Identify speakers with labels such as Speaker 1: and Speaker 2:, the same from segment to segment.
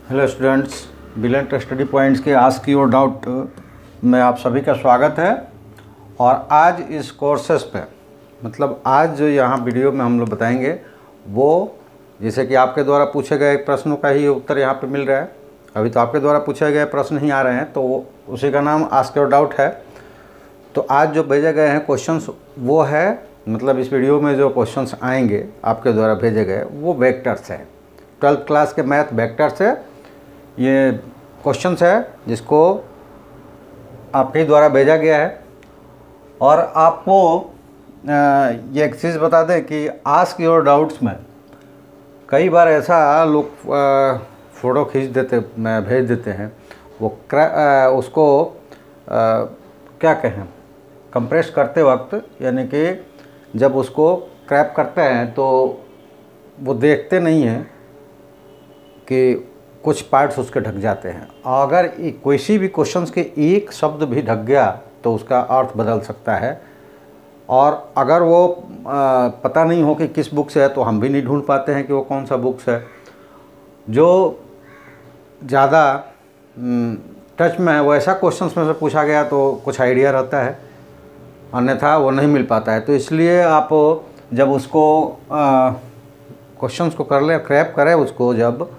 Speaker 1: Hello students, बिलेंट study points के ask your doubt में आप सभी का स्वागत है। और आज इस कोर्सेस पे मतलब आज जो यहाँ वीडियो में हम लोग बताएंगे वो जैसे कि आपके द्वारा पूछे गए प्रश्नों का ही उत्तर यहाँ पे मिल रहा है। अभी तो आपके द्वारा पूछे गए प्रश्न ही आ रहे हैं, तो उसी का नाम आस्क योर डाउट है। तो आज जो भेजे गए हैं क्वेश्चंस वो है, मतलब इस वीडियो में जो क्वेश्चंस आएंगे आपके द्वारा भेजे गए वो वेक्टर्स हैं। 12th क्लास के मैथ वेक्टर्स है। ये क्वेश्चंस है जिसको आपके द्वारा भेजा गया है। और आपको ये एक चीज़ बता दें कि आस्क योर डाउट्स में कई बार ऐसा लोग फ़ोटो खींच देते भेज देते हैं, वो उसको क्या कहें कंप्रेस करते वक्त, यानी कि जब उसको क्रैप करते हैं तो वो देखते नहीं हैं कि कुछ पार्ट्स उसके ढक जाते हैं। अगर किसी भी क्वेश्चंस के एक शब्द भी ढक गया तो उसका अर्थ बदल सकता है। और अगर वो पता नहीं हो कि किस बुक से है तो हम भी नहीं ढूंढ पाते हैं कि वो कौन सा बुक्स है। जो ज़्यादा टच में है वो ऐसा क्वेश्चंस में से पूछा गया तो कुछ आइडिया रहता है, अन्यथा वो नहीं मिल पाता है। तो इसलिए आप जब उसको क्वेश्चंस को कर ले क्रैप करें उसको जब,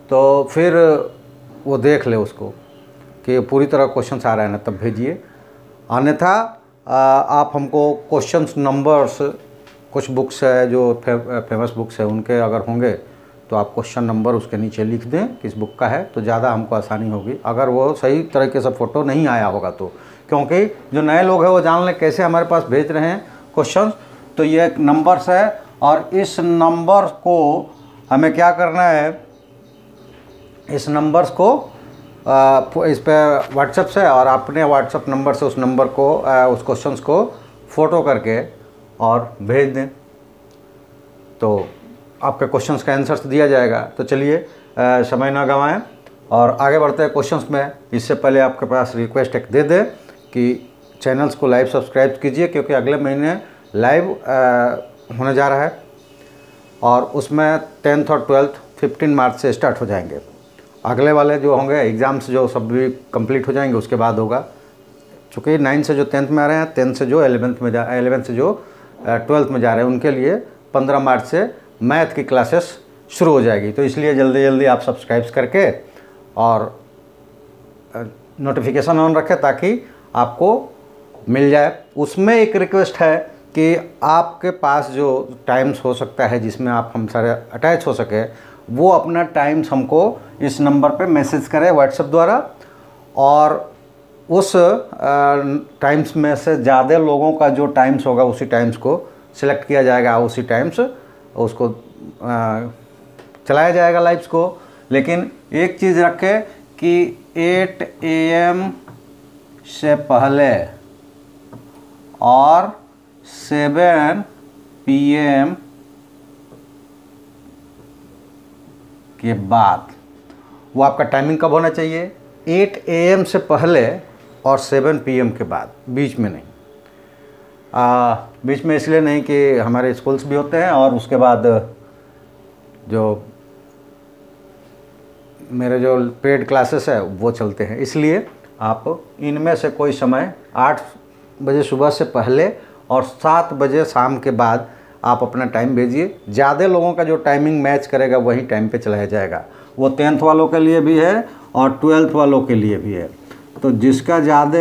Speaker 1: तो फिर वो देख ले उसको कि पूरी तरह क्वेश्चंस आ रहे हैं ना, तब भेजिए। अन्यथा आप हमको क्वेश्चंस नंबर्स, कुछ बुक्स है जो फेमस बुक्स है उनके अगर होंगे तो आप क्वेश्चन नंबर उसके नीचे लिख दें किस बुक का है, तो ज़्यादा हमको आसानी होगी। अगर वो सही तरीके से फ़ोटो नहीं आया होगा तो, क्योंकि जो नए लोग हैं वो जान लें कैसे हमारे पास भेज रहे हैं क्वेश्चन। तो ये एक नंबर्स है और इस नंबर को हमें क्या करना है, इस नंबर्स को इस पे व्हाट्सएप से और अपने व्हाट्सएप नंबर से उस नंबर को उस क्वेश्चंस को फ़ोटो करके और भेज दें तो आपके क्वेश्चंस का आंसर्स दिया जाएगा। तो चलिए समय ना गंवाएं और आगे बढ़ते हैं क्वेश्चंस में। इससे पहले आपके पास रिक्वेस्ट एक दे दें कि चैनल्स को लाइव सब्सक्राइब कीजिए, क्योंकि अगले महीने लाइव होने जा रहा है और उसमें 10th और 12th 15 मार्च से स्टार्ट हो जाएंगे। अगले वाले जो होंगे एग्ज़ाम्स जो सब भी कंप्लीट हो जाएंगे उसके बाद होगा। चूँकि 9 से जो 10th में आ रहे हैं, 10 से जो 11th में 11th से जो 12th में जा रहे हैं, उनके लिए 15 मार्च से मैथ की क्लासेस शुरू हो जाएगी। तो इसलिए जल्दी जल्दी आप सब्सक्राइब करके और नोटिफिकेशन ऑन रखें ताकि आपको मिल जाए। उसमें एक रिक्वेस्ट है कि आपके पास जो टाइम्स हो सकता है जिसमें आप हम सारे अटैच हो सके, वो अपना टाइम्स हमको इस नंबर पे मैसेज करें व्हाट्सएप द्वारा। और उस टाइम्स में से ज़्यादा लोगों का जो टाइम्स होगा उसी टाइम्स को सिलेक्ट किया जाएगा, उसी टाइम्स उसको चलाया जाएगा लाइव्स को। लेकिन एक चीज़ रखें कि 8 AM से पहले और 7 PM के बाद, वो आपका टाइमिंग कब होना चाहिए, 8 AM से पहले और 7 PM के बाद, बीच में नहीं। बीच में इसलिए नहीं कि हमारे स्कूल्स भी होते हैं और उसके बाद जो मेरे जो पेड क्लासेस है वो चलते हैं। इसलिए आप इनमें से कोई समय 8 बजे सुबह से पहले और 7 बजे शाम के बाद आप अपना टाइम भेजिए। ज़्यादा लोगों का जो टाइमिंग मैच करेगा वही टाइम पे चलाया जाएगा। वो 10th वालों के लिए भी है और 12th वालों के लिए भी है। तो जिसका ज़्यादा,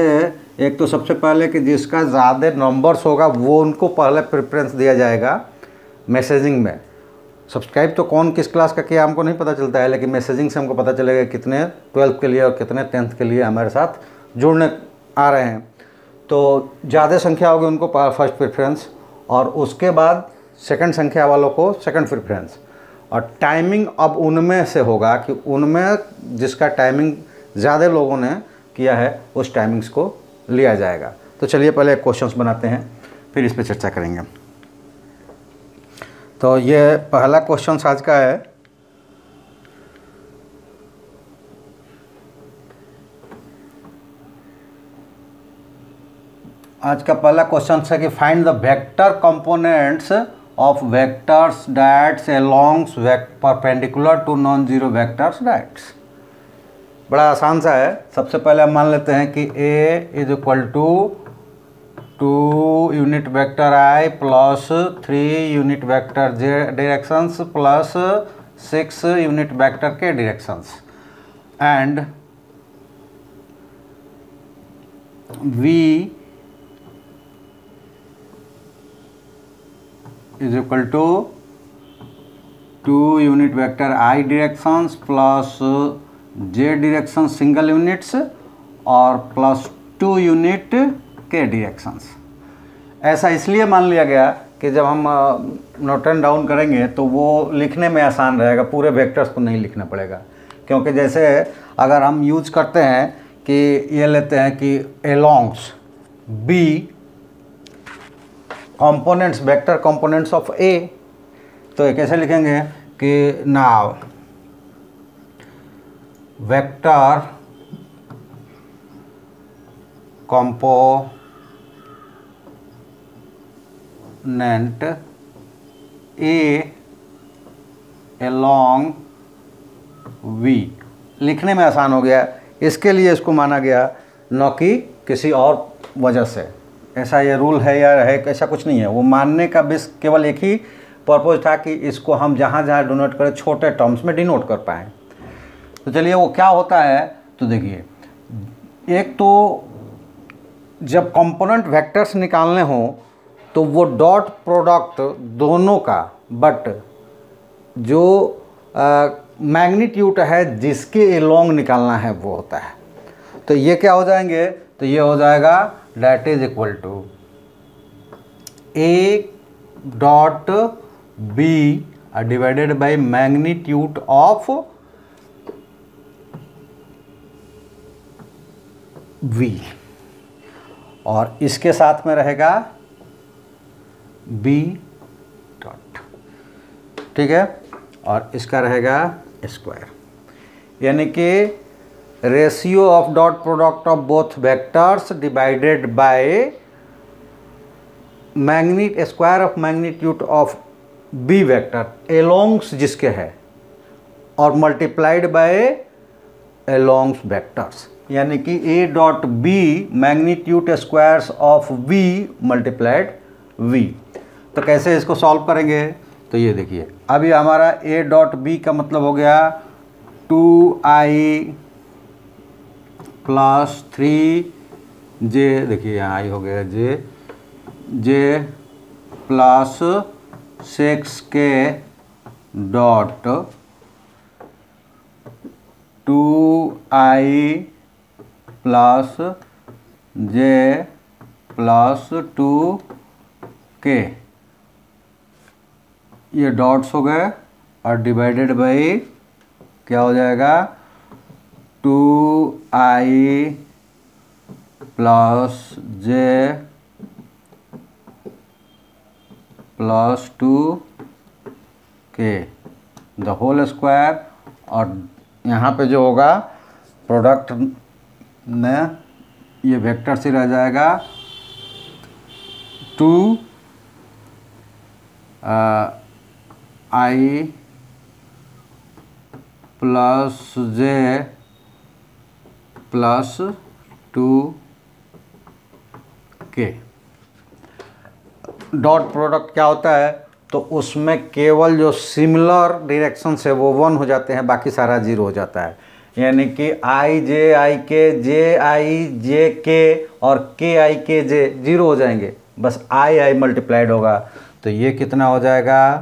Speaker 1: एक तो सबसे पहले कि जिसका ज़्यादा नंबर्स होगा वो उनको पहले प्रेफरेंस दिया जाएगा मैसेजिंग में। सब्सक्राइब तो कौन किस क्लास का किया हमको नहीं पता चलता है, लेकिन मैसेजिंग से हमको पता चलेगा कितने 12th के लिए और कितने 10th के लिए हमारे साथ जुड़ने आ रहे हैं। तो ज़्यादा संख्या होगी उनको फर्स्ट प्रेफरेंस और उसके बाद सेकंड संख्या वालों को सेकंड प्रेफरेंस। और टाइमिंग अब उनमें से होगा कि उनमें जिसका टाइमिंग ज़्यादा लोगों ने किया है उस टाइमिंग्स को लिया जाएगा। तो चलिए पहले क्वेश्चंस बनाते हैं, फिर इस पर चर्चा करेंगे। तो ये पहला क्वेश्चन आज का है। आज का पहला क्वेश्चन है कि find the vector components of vectors that alongs perpendicular to non-zero vectors diets। बड़ा आसान सा है। सबसे पहले हम मान लेते हैं कि A is equal to 2 unit vector I plus 3 unit vector J directions plus 6 unit vector के directions and V is equal to 2 unit vector I directions plus J direction single units और प्लस 2 यूनिट के directions. ऐसा इसलिए मान लिया गया कि जब हम नोट डाउन करेंगे तो वो लिखने में आसान रहेगा, पूरे वेक्टर्स को नहीं लिखना पड़ेगा। क्योंकि जैसे अगर हम यूज करते हैं कि ये लेते हैं कि एलोंग्स B components vector components of A, तो ये कैसे लिखेंगे कि now vector component A along V। लिखने में आसान हो गया, इसके लिए इसको माना गया, न कि किसी और वजह से। ऐसा ये रूल है या है, ऐसा कुछ नहीं है। वो मानने का बेस केवल एक ही पर्पज़ था कि इसको हम जहाँ जहाँ डिनोट करें छोटे टर्म्स में डिनोट कर पाएँ। तो चलिए वो क्या होता है, तो देखिए, एक तो जब कंपोनेंट वेक्टर्स निकालने हों तो वो डॉट प्रोडक्ट दोनों का, बट जो मैग्नीट्यूड है जिसके एलोंग निकालना है वो होता है। तो ये क्या हो जाएंगे, तो ये हो जाएगा that is equal to A dot B divided by magnitude of V, और इसके साथ में रहेगा B डॉट, ठीक है, और इसका रहेगा स्क्वायर, यानी कि ratio of dot product of both vectors divided by square of magnitude of B vector alongs जिसके है और मल्टीप्लाइड बाय एलोंग्स वेक्टर्स, यानी कि A dot B magnitude squares of V multiplied V। तो कैसे इसको सॉल्व करेंगे, तो ये देखिए, अभी हमारा A डॉट B का मतलब हो गया 2I प्लस 3J, देखिए यहाँ I हो गया J plus 6K dot 2I plus J plus 2K, ये डॉट्स हो गए, और डिवाइडेड बाई क्या हो जाएगा 2I plus J plus 2K the whole square, और यहाँ पे जो होगा प्रोडक्ट में ये वेक्टर से रह जाएगा 2I plus J plus 2K। Dot product क्या होता है, तो उसमें केवल जो सिमिलर डायरेक्शन है वो 1 हो जाते हैं, बाकी सारा 0 हो जाता है। यानी कि I J I K J I J K और K I K J 0 हो जाएंगे, बस I मल्टीप्लाइड होगा। तो ये कितना हो जाएगा,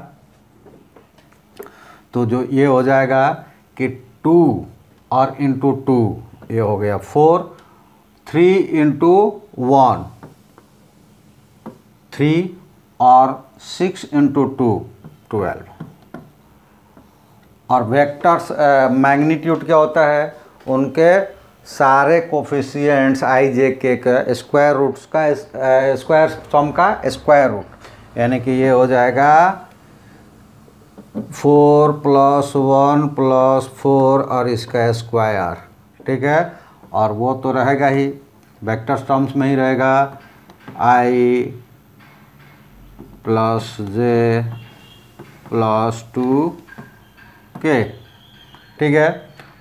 Speaker 1: तो जो ये हो जाएगा कि 2 और इंटू 2 ये हो गया 4, 3 इंटू 1 3 और 6 इंटू 2 12। और वेक्टर्स मैग्नीट्यूड क्या होता है, उनके सारे कोफिशिएंट्स I J K का स्क्वायर रूट्स का स्क्वायर सम का स्क्वायर रूट, यानी कि ये हो जाएगा 4 प्लस 1 प्लस 4 और इसका स्क्वायर, ठीक है। और वो तो रहेगा ही, वेक्टर्स टर्म्स में ही रहेगा, I plus J plus 2K, ठीक है।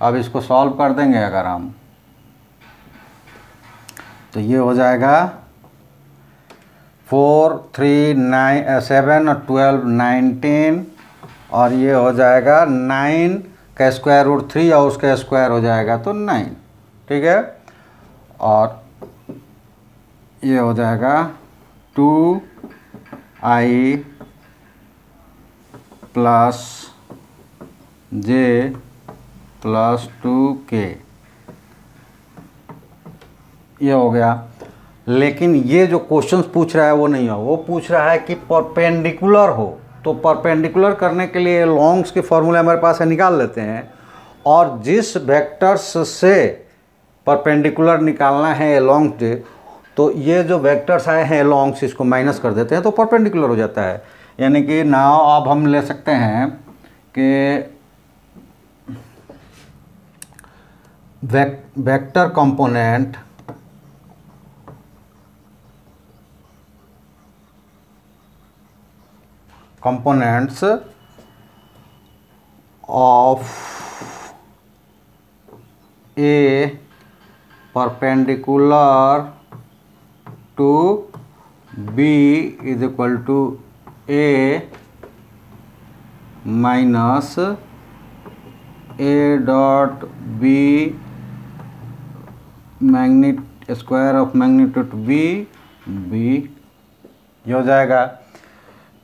Speaker 1: अब इसको सॉल्व कर देंगे अगर हम, तो ये हो जाएगा 4 3 9 7 और 12 19, और ये हो जाएगा 9 का स्क्वायर रूट 3 और उसका स्क्वायर हो जाएगा तो 9, ठीक है। और ये हो जाएगा 2i प्लस जे प्लस 2k, ये हो गया। लेकिन ये जो क्वेश्चंस पूछ रहा है वो नहीं है, वो पूछ रहा है कि परपेंडिकुलर हो। तो परपेंडिकुलर करने के लिए लॉन्ग्स के फॉर्मूले हमारे पास है, निकाल लेते हैं। और जिस वेक्टर्स से परपेंडिकुलर निकालना है लॉन्ग से, तो ये जो वेक्टर्स आए हैं लॉन्ग्स, इसको माइनस कर देते हैं तो परपेंडिकुलर हो जाता है। यानी कि नाउ अब हम ले सकते हैं कि vector component components of a perpendicular to b is equal to a minus a dot b square of magnitude b ये हो जाएगा।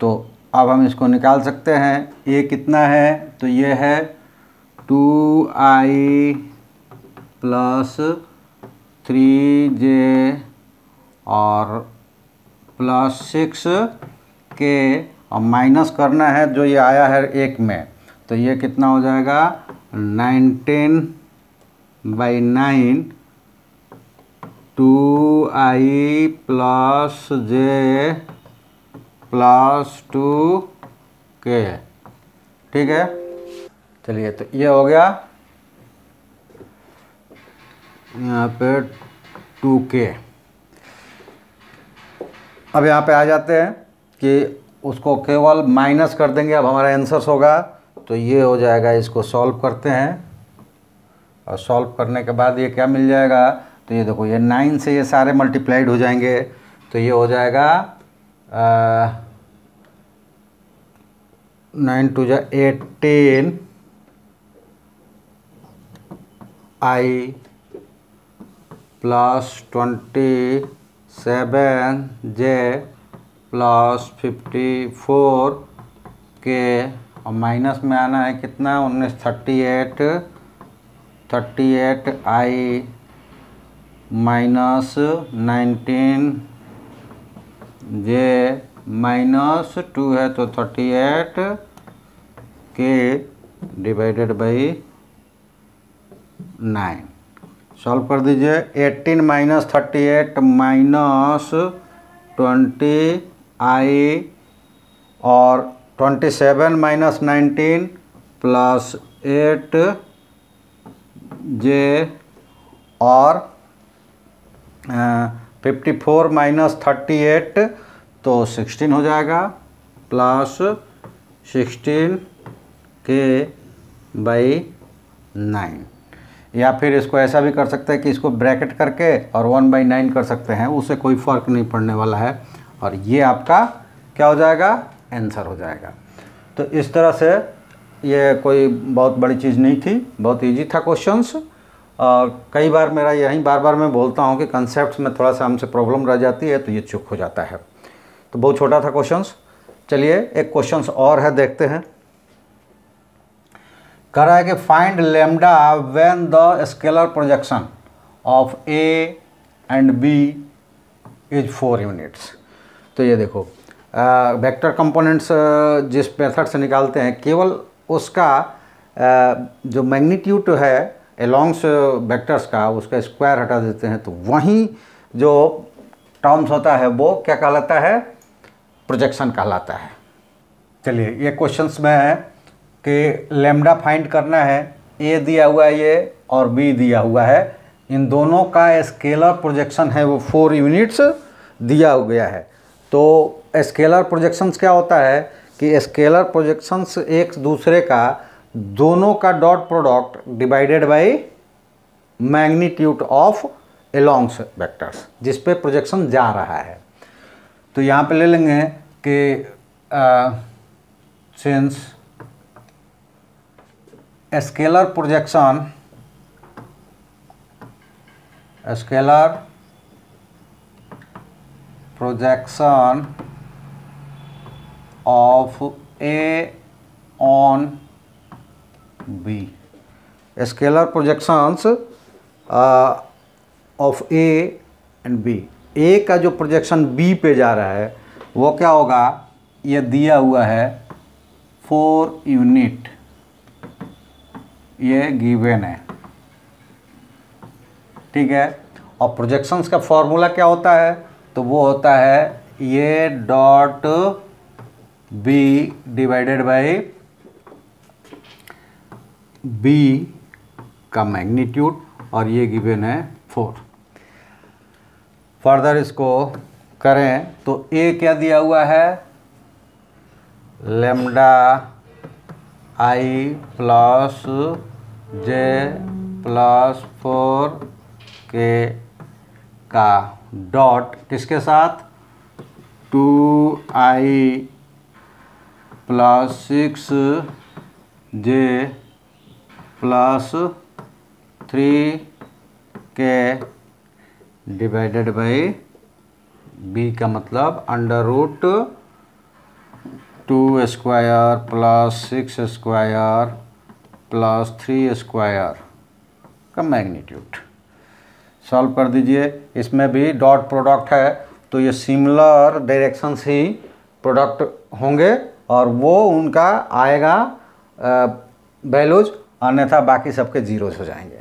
Speaker 1: तो अब हम इसको निकाल सकते हैं। ये कितना है, तो ये है 2i प्लस 3j और प्लस 6k, और माइनस करना है जो ये आया है 1 में, तो ये कितना हो जाएगा 19/9 2i plus j plus 2k, ठीक है। चलिए, तो ये हो गया यहाँ पे 2k। अब यहाँ पे आ जाते हैं कि उसको केवल माइनस कर देंगे, अब हमारा आंसर्स होगा। तो ये हो जाएगा, इसको सॉल्व करते हैं और सॉल्व करने के बाद ये क्या मिल जाएगा, तो ये देखो, ये 9 से ये सारे मल्टीप्लाइड हो जाएंगे, तो ये हो जाएगा 9 2 18 i plus 27j plus 54k, और माइनस में आना है कितना 38i माइनस 19j माइनस 2 है तो 38k डिवाइडेड बाई 9। सॉल्व कर दीजिए। 18 माइनस 38 माइनस 20i और 27 माइनस 19 प्लस 8j और 54 माइनस 38 तो 16 हो जाएगा, प्लस 16k बाई 9। या फिर इसको ऐसा भी कर सकते हैं कि इसको ब्रैकेट करके और 1/9 कर सकते हैं, उससे कोई फ़र्क नहीं पड़ने वाला है। और ये आपका क्या हो जाएगा, आंसर हो जाएगा। तो इस तरह से ये कोई बहुत बड़ी चीज़ नहीं थी, बहुत इजी था क्वेश्चंस। और कई बार मेरा यही बार मैं बोलता हूँ कि कंसेप्ट में थोड़ा सा हमसे प्रॉब्लम रह जाती है, तो ये चुक हो जाता है। तो बहुत छोटा था क्वेश्चंस। चलिए एक क्वेश्चंस और है, देखते हैं। कह रहा है कि find lambda when the scalar projection of A and B is 4 units. तो ये देखो, वेक्टर कंपोनेंट्स जिस मेथड से निकालते हैं, केवल उसका जो मैग्नीट्यूड है एलॉन्ग्स वेक्टर्स का, उसका स्क्वायर हटा देते हैं, तो वहीं जो टर्म्स होता है वो क्या कहलाता है, प्रोजेक्शन कहलाता है। चलिए, ये क्वेश्चंस में है कि लेमडा फाइंड करना है, ए दिया हुआ है ये और बी दिया हुआ है, इन दोनों का स्केलर प्रोजेक्शन है वो 4 यूनिट्स दिया गया है। तो स्केलर प्रोजेक्शंस क्या होता है कि स्केलर प्रोजेक्शंस एक दूसरे का दोनों का dot product divided by magnitude of alongs vectors, जिस पे प्रोजेक्शन जा रहा है। तो यहाँ पे ले लेंगे कि since scalar projection of a on b, scalar projections of A and b, a का जो प्रोजेक्शन बी पे जा रहा है वो क्या होगा, ये दिया हुआ है 4 यूनिट, ये गिवन है, ठीक है। और प्रोजेक्शंस का फॉर्मूला क्या होता है, तो वो होता है ये dot B divided by B का मैग्नीट्यूड, और ये गिवन है 4। फर्दर इसको करें तो ए क्या दिया हुआ है, लैम्डा आई प्लस जे प्लस 4 के का डॉट किसके साथ, 2i प्लस 6 जे प्लस 3 के डिवाइडेड बाई बी का मतलब under root 2 square plus 6 square plus 3 square का मैग्नीट्यूड। सॉल्व कर दीजिए। इसमें भी डॉट प्रोडक्ट है तो ये सिमिलर डायरेक्शंस ही प्रोडक्ट होंगे और वो उनका आएगा वैल्यूज, अन्यथा बाकी सबके जीरोस हो जाएंगे।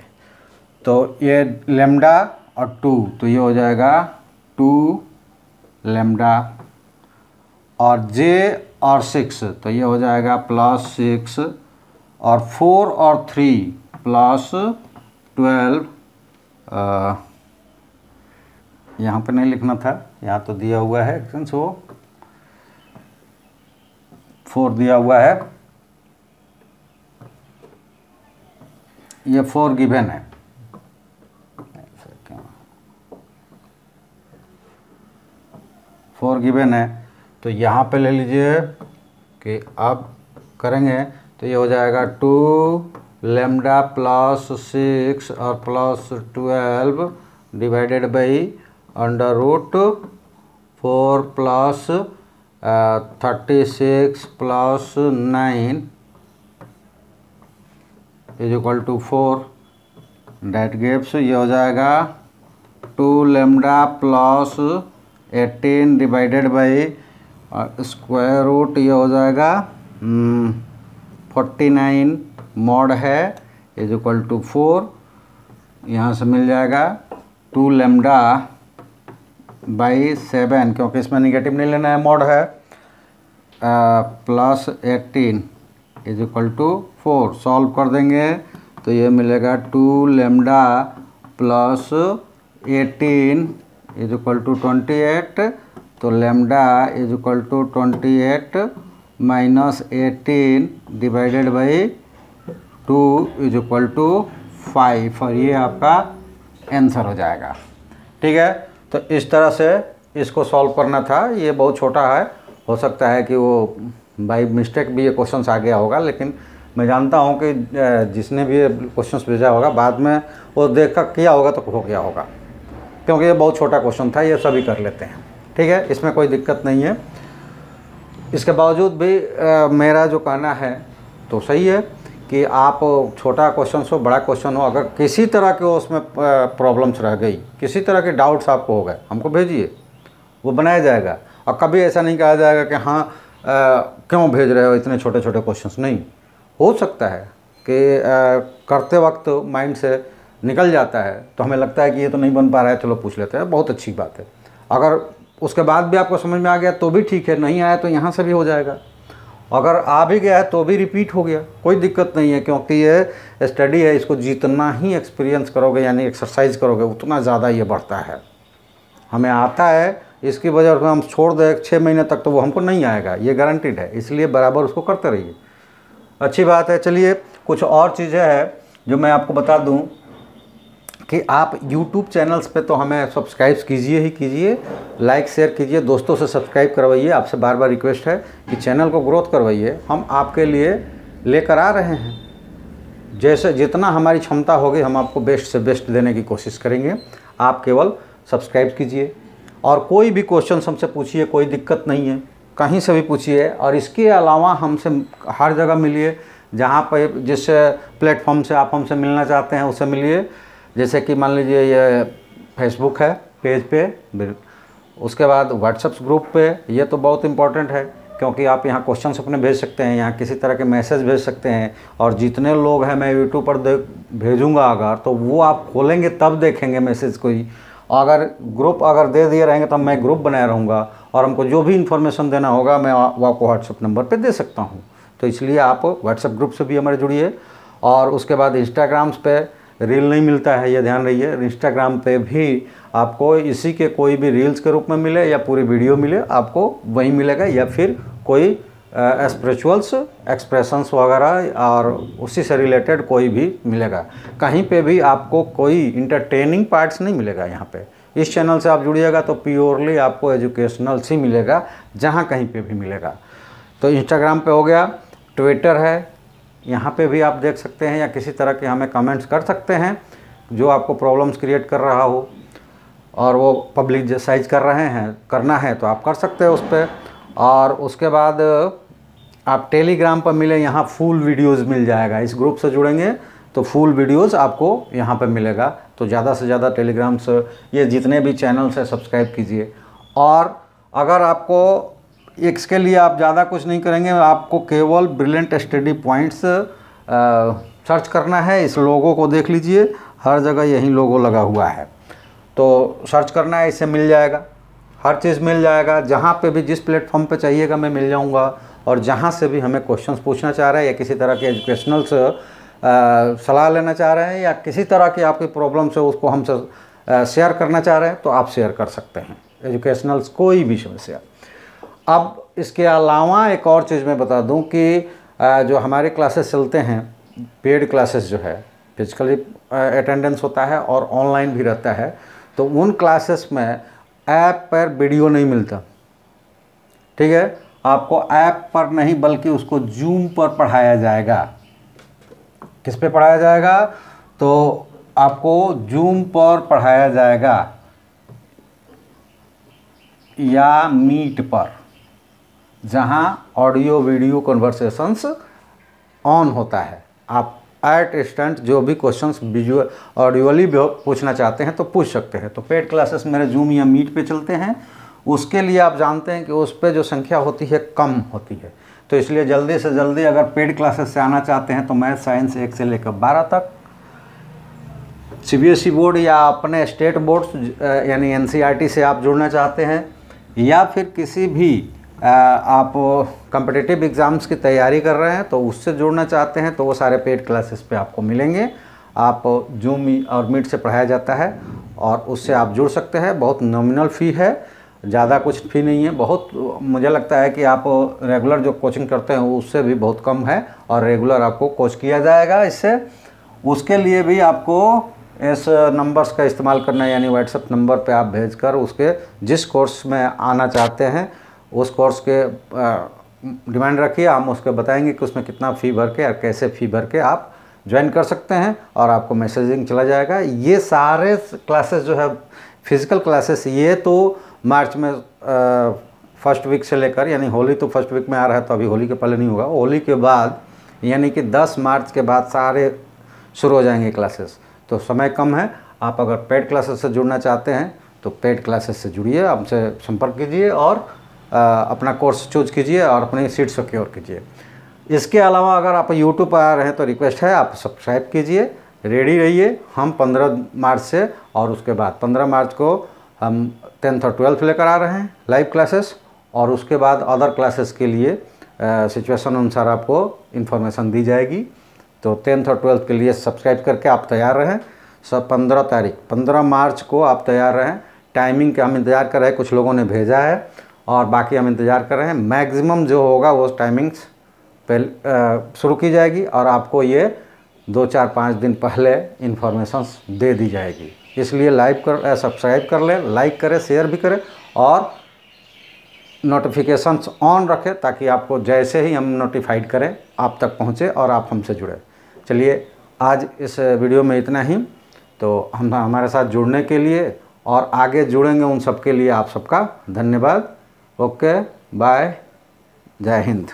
Speaker 1: तो ये लेमडा और 2, तो ये हो जाएगा 2 लेमडा, और जे और 6 तो ये हो जाएगा प्लस 6, और 4 और 3 प्लस 12। यहाँ पे नहीं लिखना था, यहाँ तो दिया हुआ है एक्सटेंस, वो 4 दिया हुआ है, ये 4 गिवन है। 4 गिवन है तो यहाँ पे ले लीजिए कि अब करेंगे तो ये हो जाएगा 2 लेमडा प्लस 6 और plus 12 divided by under root 4 plus 36 plus 9 is equal to 4। That gives ये हो जाएगा 2 lambda plus 18 divided by square root, ये हो जाएगा 49 मॉड है इज इक्वल टू 4। यहाँ से मिल जाएगा 2 लेमडा बाई 7, क्योंकि इसमें निगेटिव नहीं लेना है, मॉड है, plus 18 is equal to 4। Solve कर देंगे तो ये मिलेगा 2 lambda plus 18 is equal to 28, तो lambda is equal to 28 minus 18 divided by 2 is equal to 5, और ये आपका आंसर हो जाएगा। ठीक है, तो इस तरह से इसको सॉल्व करना था। ये बहुत छोटा है, हो सकता है कि वो बाई मिस्टेक भी ये क्वेश्चन आ गया होगा, लेकिन मैं जानता हूँ कि जिसने भी ये क्वेश्चन भेजा होगा बाद में वो देख कर किया होगा तो हो गया होगा, क्योंकि ये बहुत छोटा क्वेश्चन था, ये सभी कर लेते हैं। ठीक है, इसमें कोई दिक्कत नहीं है। इसके बावजूद भी मेरा जो कहना है तो सही है कि आप छोटा क्वेश्चन हो बड़ा क्वेश्चन हो, अगर किसी तरह के उसमें प्रॉब्लम्स रह गई, किसी तरह के डाउट्स आपको हो गए, हमको भेजिए, वो बनाया जाएगा। और कभी ऐसा नहीं कहा जाएगा कि हाँ क्यों भेज रहे हो इतने छोटे छोटे क्वेश्चंस। नहीं, हो सकता है कि करते वक्त माइंड से निकल जाता है तो हमें लगता है कि ये तो नहीं बन पा रहा है, चलो पूछ लेते हैं, बहुत अच्छी बात है। अगर उसके बाद भी आपको समझ में आ गया तो भी ठीक है, नहीं आया तो यहाँ से भी हो जाएगा। अगर आ भी गया है तो भी रिपीट हो गया, कोई दिक्कत नहीं है, क्योंकि ये स्टडी है, इसको जितना ही एक्सपीरियंस करोगे यानी एक्सरसाइज करोगे उतना ज़्यादा ये बढ़ता है। हमें आता है, इसकी वजह से हम छोड़ दें 6 महीने तक तो वो हमको नहीं आएगा, ये गारंटीड है। इसलिए बराबर उसको करते रहिए। अच्छी बात है। चलिए कुछ और चीज़ें हैं जो मैं आपको बता दूं कि आप YouTube चैनल्स पे तो हमें सब्सक्राइब कीजिए ही कीजिए, लाइक शेयर कीजिए, दोस्तों से सब्सक्राइब करवाइए। आपसे बार बार रिक्वेस्ट है कि चैनल को ग्रोथ करवाइए। हम आपके लिए लेकर आ रहे हैं, जैसे जितना हमारी क्षमता होगी हम आपको बेस्ट से बेस्ट देने की कोशिश करेंगे। आप केवल सब्सक्राइब कीजिए और कोई भी क्वेश्चन हमसे पूछिए, कोई दिक्कत नहीं है, कहीं से भी पूछिए। और इसके अलावा हमसे हर जगह मिलिए, जहाँ पर जिस प्लेटफॉर्म से आप हमसे मिलना चाहते हैं उससे मिलिए। जैसे कि मान लीजिए ये फेसबुक है पेज पे, उसके बाद व्हाट्सएप ग्रुप पे, ये तो बहुत इम्पोर्टेंट है क्योंकि आप यहाँ क्वेश्चंस अपने भेज सकते हैं, यहाँ किसी तरह के मैसेज भेज सकते हैं। और जितने लोग हैं मैं यूट्यूब पर भेजूँगा अगर, तो वो आप खोलेंगे तब देखेंगे मैसेज कोई। अगर ग्रुप अगर दे दिए रहेंगे तब मैं ग्रुप बनाया रहूँगा और हमको जो भी इन्फॉर्मेशन देना होगा मैं वो आपको व्हाट्सएप नंबर पे दे सकता हूँ। तो इसलिए आप व्हाट्सएप ग्रुप से भी हमारे जुड़िए। और उसके बाद इंस्टाग्राम्स पे रील नहीं मिलता है, ये ध्यान रहिए। इंस्टाग्राम पे भी आपको इसी के कोई भी रील्स के रूप में मिले या पूरी वीडियो मिले, आपको वही मिलेगा, या फिर कोई स्पिरिचुअल्स एक्सप्रेशंस वगैरह और उसी से रिलेटेड कोई भी मिलेगा। कहीं पे भी आपको कोई इंटरटेनिंग पार्ट्स नहीं मिलेगा। यहाँ पे इस चैनल से आप जुड़िएगा तो प्योरली आपको एजुकेशनल ही मिलेगा, जहाँ कहीं पे भी मिलेगा। तो इंस्टाग्राम पे हो गया, ट्विटर है, यहाँ पे भी आप देख सकते हैं या किसी तरह के हमें कमेंट्स कर सकते हैं जो आपको प्रॉब्लम्स क्रिएट कर रहा हो और वो पब्लिसाइज कर रहे हैं, करना है तो आप कर सकते हैं उस पर। और उसके बाद आप टेलीग्राम पर मिले, यहाँ फुल वीडियोस मिल जाएगा। इस ग्रुप से जुड़ेंगे तो फुल वीडियोस आपको यहाँ पे मिलेगा। तो ज़्यादा से ज़्यादा टेलीग्राम से ये जितने भी चैनल्स हैं सब्सक्राइब कीजिए। और अगर आपको इसके लिए आप ज़्यादा कुछ नहीं करेंगे, आपको केवल ब्रिलियंट स्टडी पॉइंट्स सर्च करना है। इस लोगों को देख लीजिए, हर जगह यही लोगो लगा हुआ है, तो सर्च करना है, इससे मिल जाएगा, हर चीज़ मिल जाएगा। जहाँ पे भी जिस प्लेटफॉर्म पे चाहिएगा मैं मिल जाऊँगा। और जहाँ से भी हमें क्वेश्चंस पूछना चाह रहे हैं या किसी तरह के एजुकेशनल सलाह लेना चाह रहे हैं या किसी तरह की आपकी प्रॉब्लम से उसको हमसे शेयर करना चाह रहे हैं तो आप शेयर कर सकते हैं, एजुकेशनल्स कोई भी समस्या। अब इसके अलावा एक और चीज़ मैं बता दूं कि जो हमारे क्लासेस चलते हैं, पेड क्लासेस जो है, फिजिकली अटेंडेंस होता है और ऑनलाइन भी रहता है, तो उन क्लासेस में ऐप पर वीडियो नहीं मिलता, ठीक है। आपको ऐप पर नहीं बल्कि उसको जूम पर पढ़ाया जाएगा। किस पे पढ़ाया जाएगा? तो आपको जूम पर पढ़ाया जाएगा या मीट पर, जहां ऑडियो वीडियो कन्वर्सेशंस ऑन होता है। आप एट इंस्टेंट जो भी क्वेश्चंस विजुअल ऑडियोली पूछना चाहते हैं तो पूछ सकते हैं। तो पेड क्लासेस मेरे जूम या मीट पे चलते हैं। उसके लिए आप जानते हैं कि उस पर जो संख्या होती है कम होती है, तो इसलिए जल्दी से जल्दी अगर पेड क्लासेस से आना चाहते हैं तो मैथ साइंस 1 से लेकर 12 तक, CBSE बोर्ड या अपने स्टेट बोर्ड यानी NCERT से आप जुड़ना चाहते हैं, या फिर किसी भी आप कॉम्पिटिटिव एग्ज़ाम्स की तैयारी कर रहे हैं तो उससे जुड़ना चाहते हैं, तो वो सारे पेड क्लासेस पे आपको मिलेंगे। आप जूम और मीट से पढ़ाया जाता है और उससे आप जुड़ सकते हैं। बहुत नॉमिनल फ़ी है, ज़्यादा कुछ फ़ी नहीं है। बहुत मुझे लगता है कि आप रेगुलर जो कोचिंग करते हैं उससे भी बहुत कम है और रेगुलर आपको कोच किया जाएगा इससे। उसके लिए भी आपको इस नंबर्स का इस्तेमाल करना है, यानी व्हाट्सएप नंबर पे आप भेजकर उसके जिस कोर्स में आना चाहते हैं उस कोर्स के डिमांड रखिए, हम उसके बताएंगे कि उसमें कितना फ़ी भर के और कैसे फ़ी भर के आप ज्वाइन कर सकते हैं और आपको मैसेजिंग चला जाएगा। ये सारे क्लासेस जो है फिज़िकल क्लासेस, ये तो मार्च में फर्स्ट वीक से लेकर, यानी होली तो फर्स्ट वीक में आ रहा है तो अभी होली के पहले नहीं होगा, होली के बाद यानी कि 10 मार्च के बाद सारे शुरू हो जाएंगे क्लासेस। तो समय कम है। आप अगर पेड क्लासेस से जुड़ना चाहते हैं तो पेड क्लासेस से जुड़िए, हमसे संपर्क कीजिए और अपना कोर्स चूज कीजिए और अपनी सीट सिक्योर कीजिए। इसके अलावा अगर आप यूट्यूब पर आ रहे हैं तो रिक्वेस्ट है आप सब्सक्राइब कीजिए, रेडी रहिए। हम 15 मार्च से और उसके बाद 15 मार्च को हम 10th और 12th लेकर आ रहे हैं लाइव क्लासेस, और उसके बाद अदर क्लासेस के लिए सिचुएशन अनुसार आपको इन्फॉर्मेशन दी जाएगी। तो 10th और 12th के लिए सब्सक्राइब करके आप तैयार रहें। 15 मार्च को आप तैयार रहें। टाइमिंग का हम इंतज़ार कर रहे हैं, कुछ लोगों ने भेजा है और बाकी हम इंतज़ार कर रहे हैं। मैक्सिमम जो होगा वो टाइमिंग्स पहले शुरू की जाएगी और आपको ये 2-4-5 दिन पहले इन्फॉर्मेशंस दे दी जाएगी। इसलिए सब्सक्राइब कर लें, लाइक करें, शेयर भी करें और नोटिफिकेशंस ऑन रखें ताकि आपको जैसे ही हम नोटिफाइड करें आप तक पहुँचे और आप हमसे जुड़े। चलिए आज इस वीडियो में इतना ही। तो हमारे साथ जुड़ने के लिए और आगे जुड़ेंगे उन सब के लिए आप सबका धन्यवाद। ओके, बाय, जय हिंद।